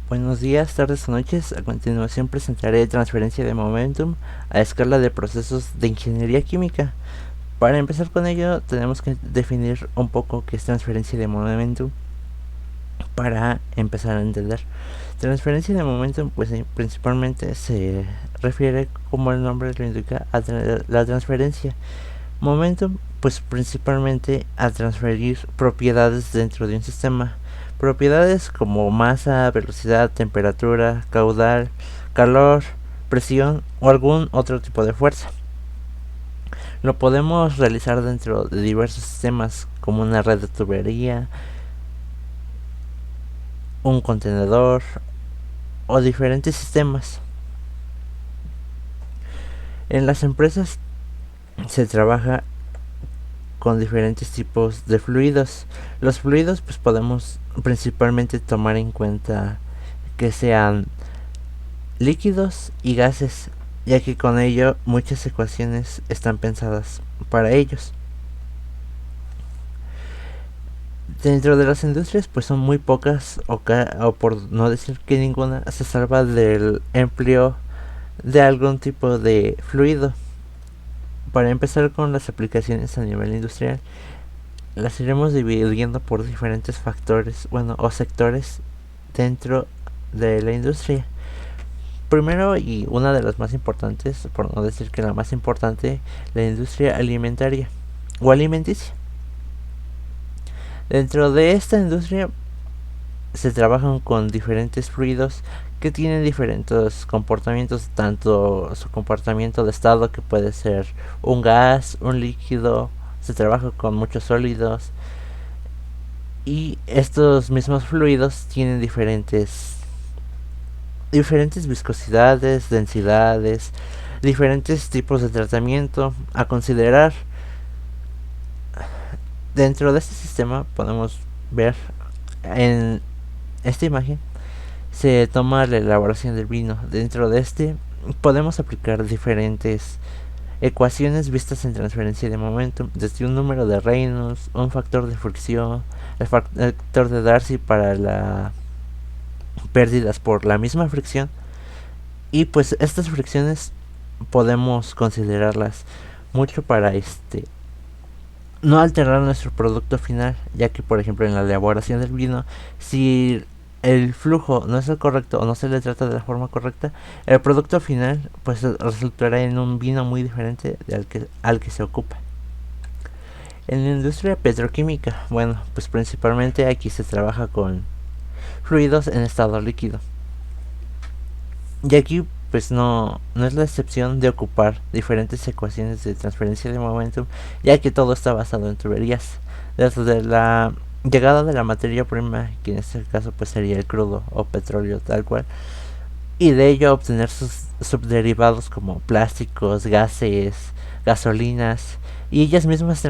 Buenos días, tardes o noches. A continuación presentaré transferencia de momentum a escala de procesos de ingeniería química. Para empezar con ello, tenemos que definir un poco qué es transferencia de momentum para empezar a entender. Transferencia de momentum, pues principalmente se refiere, como el nombre lo indica, a la transferencia. Momentum, pues principalmente a transferir propiedades dentro de un sistema. Propiedades como masa, velocidad, temperatura, caudal, calor, presión o algún otro tipo de fuerza. Lo podemos realizar dentro de diversos sistemas como una red de tubería, un contenedor o diferentes sistemas. En las empresas se trabaja con diferentes tipos de fluidos. Los fluidos pues podemos principalmente tomar en cuenta que sean líquidos y gases, ya que con ello muchas ecuaciones están pensadas para ellos. Dentro de las industrias pues son muy pocas o por no decir que ninguna se salva del empleo de algún tipo de fluido. Para empezar con las aplicaciones a nivel industrial, las iremos dividiendo por diferentes factores, o sectores dentro de la industria. Primero y una de las más importantes, por no decir que la más importante, la industria alimentaria o alimenticia. Dentro de esta industria se trabajan con diferentes fluidos que tienen diferentes comportamientos, tanto su comportamiento de estado, que puede ser un gas, un líquido, se trabaja con muchos sólidos, y estos mismos fluidos tienen diferentes viscosidades, densidades, diferentes tipos de tratamiento a considerar. Dentro de este sistema podemos ver en esta imagen se toma la elaboración del vino. Dentro de este podemos aplicar diferentes ecuaciones vistas en transferencia de momentum, desde un número de Reynolds, un factor de fricción, el factor de Darcy para las pérdidas por la misma fricción, y pues estas fricciones podemos considerarlas mucho para no alterar nuestro producto final, ya que por ejemplo en la elaboración del vino, si el flujo no es el correcto o no se le trata de la forma correcta, el producto final pues resultará en un vino muy diferente al que se ocupa. En la industria petroquímica, bueno, pues principalmente aquí se trabaja con fluidos en estado líquido. Y aquí pues no es la excepción de ocupar diferentes ecuaciones de transferencia de momentum, ya que todo está basado en tuberías. Desde la llegada de la materia prima, que en este caso pues sería el crudo o petróleo tal cual, y de ello obtener sus subderivados como plásticos, gases, gasolinas, y ellas mismas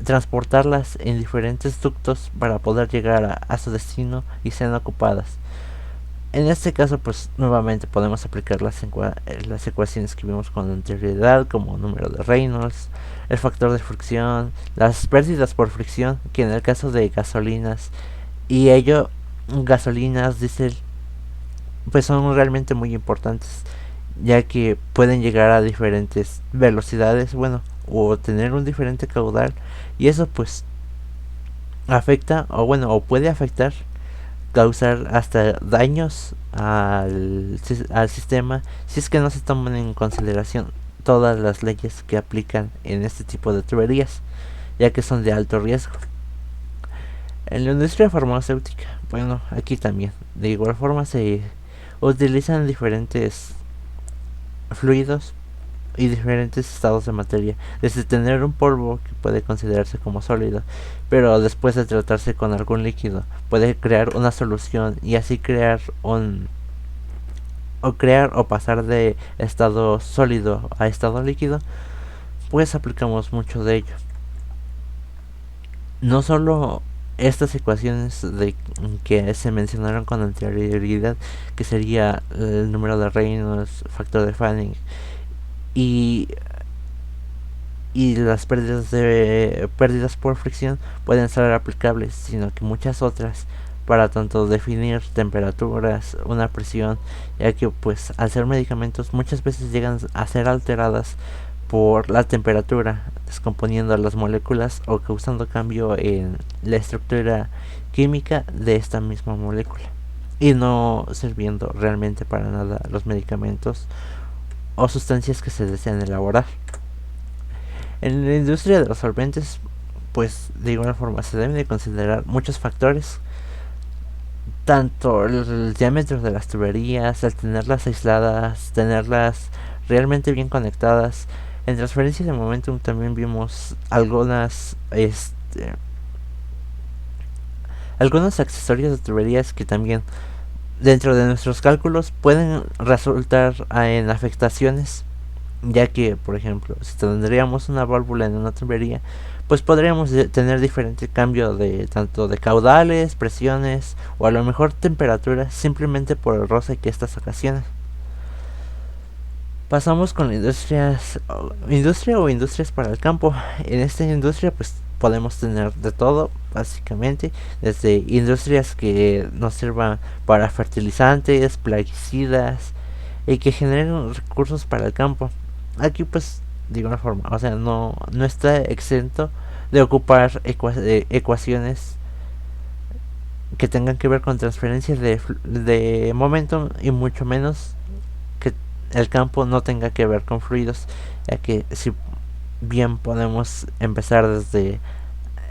transportarlas en diferentes ductos para poder llegar a su destino y sean ocupadas. En este caso, pues nuevamente podemos aplicar las ecuaciones que vimos con anterioridad, como número de Reynolds, el factor de fricción, las pérdidas por fricción, que en el caso de gasolinas y ello, gasolinas, diésel, pues son realmente muy importantes, ya que pueden llegar a diferentes velocidades, o tener un diferente caudal, y eso pues afecta, o puede afectar, causar hasta daños al sistema si es que no se toman en consideración todas las leyes que aplican en este tipo de tuberías, ya que son de alto riesgo. En la industria farmacéutica, bueno, aquí también, de igual forma se utilizan diferentes fluidos y diferentes estados de materia, desde tener un polvo que puede considerarse como sólido, pero después de tratarse con algún líquido puede crear una solución y así crear o pasar de estado sólido a estado líquido, pues aplicamos mucho de ello. No solo estas ecuaciones que se mencionaron con anterioridad, que sería el número de Reynolds, factor de Fanning y las pérdidas por fricción pueden ser aplicables, sino que muchas otras, para tanto definir temperaturas, una presión, ya que pues al ser medicamentos muchas veces llegan a ser alteradas por la temperatura, descomponiendo las moléculas o causando cambio en la estructura química de esta misma molécula y no sirviendo realmente para nada los medicamentos o sustancias que se desean elaborar. En la industria de los solventes, pues de igual forma se deben de considerar muchos factores, tanto el diámetro de las tuberías, el tenerlas aisladas, tenerlas realmente bien conectadas. En transferencia de momentum también vimos algunos accesorios de tuberías que también dentro de nuestros cálculos pueden resultar en afectaciones, ya que por ejemplo si tendríamos una válvula en una tubería, pues podríamos tener diferente cambio de tanto de caudales, presiones o a lo mejor temperaturas simplemente por el roce que estas ocasionan. Pasamos con la industria o industrias para el campo. En esta industria pues podemos tener de todo, básicamente, desde industrias que nos sirvan para fertilizantes, plaguicidas y que generen recursos para el campo. Aquí pues de igual forma, o sea, no está exento de ocupar ecuaciones que tengan que ver con transferencias de momentum y mucho menos que el campo no tenga que ver con fluidos, ya que si bien podemos empezar desde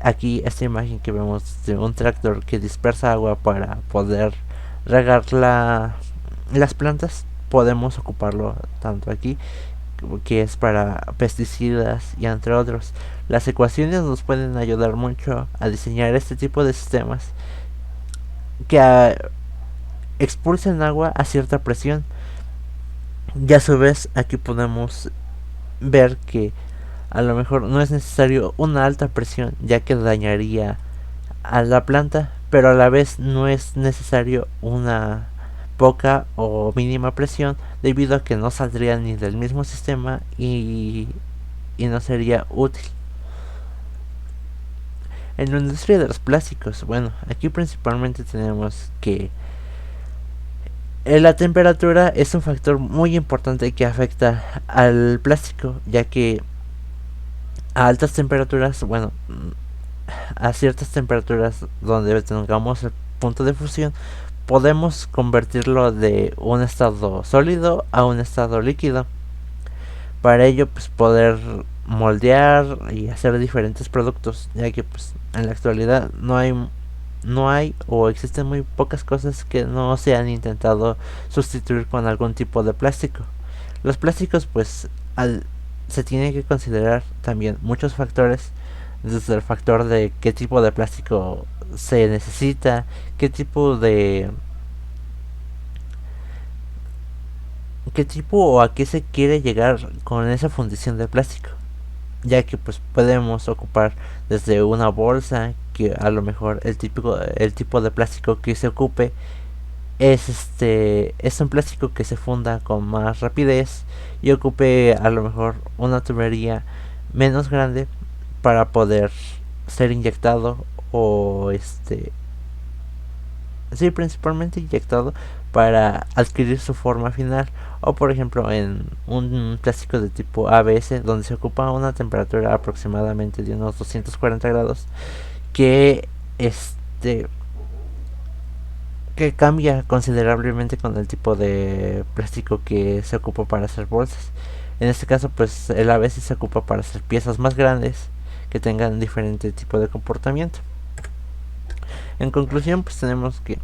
aquí esta imagen que vemos de un tractor que dispersa agua para poder regar las plantas, podemos ocuparlo tanto aquí que es para pesticidas y entre otros. Las ecuaciones nos pueden ayudar mucho a diseñar este tipo de sistemas que expulsen agua a cierta presión. Y a su vez aquí podemos ver que a lo mejor no es necesario una alta presión, ya que dañaría a la planta, pero a la vez no es necesario una poca o mínima presión, debido a que no saldría ni del mismo sistema y no sería útil. En la industria de los plásticos, bueno, aquí principalmente tenemos que la temperatura es un factor muy importante que afecta al plástico, ya que a altas temperaturas, bueno, a ciertas temperaturas donde tengamos el punto de fusión, podemos convertirlo de un estado sólido a un estado líquido. Para ello, pues poder moldear y hacer diferentes productos, ya que pues en la actualidad no hay o existen muy pocas cosas que no se han intentado sustituir con algún tipo de plástico. Los plásticos pues se tienen que considerar también muchos factores, desde el factor de qué tipo de plástico se necesita, qué tipo o a qué se quiere llegar con esa fundición de plástico, ya que pues podemos ocupar desde una bolsa que a lo mejor el tipo de plástico que se ocupe es un plástico que se funda con más rapidez y ocupe a lo mejor una tubería menos grande para poder ser inyectado o sí, principalmente inyectado para adquirir su forma final, o por ejemplo en un plástico de tipo ABS donde se ocupa una temperatura aproximadamente de unos 240 grados que este que cambia considerablemente con el tipo de plástico que se ocupa para hacer bolsas. En este caso pues el ABS se ocupa para hacer piezas más grandes que tengan diferente tipo de comportamiento. En conclusión, pues tenemos que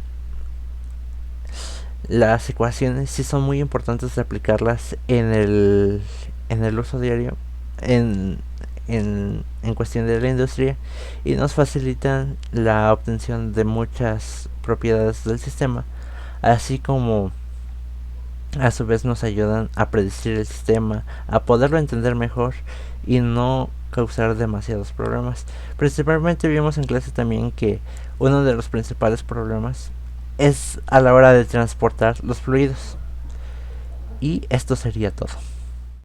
las ecuaciones sí son muy importantes de aplicarlas en el uso diario, en, en cuestión de la industria, y nos facilitan la obtención de muchas propiedades del sistema, así como a su vez nos ayudan a predecir el sistema, a poderlo entender mejor y no causar demasiados problemas. Principalmente vimos en clase también que uno de los principales problemas es a la hora de transportar los fluidos. Y esto sería todo.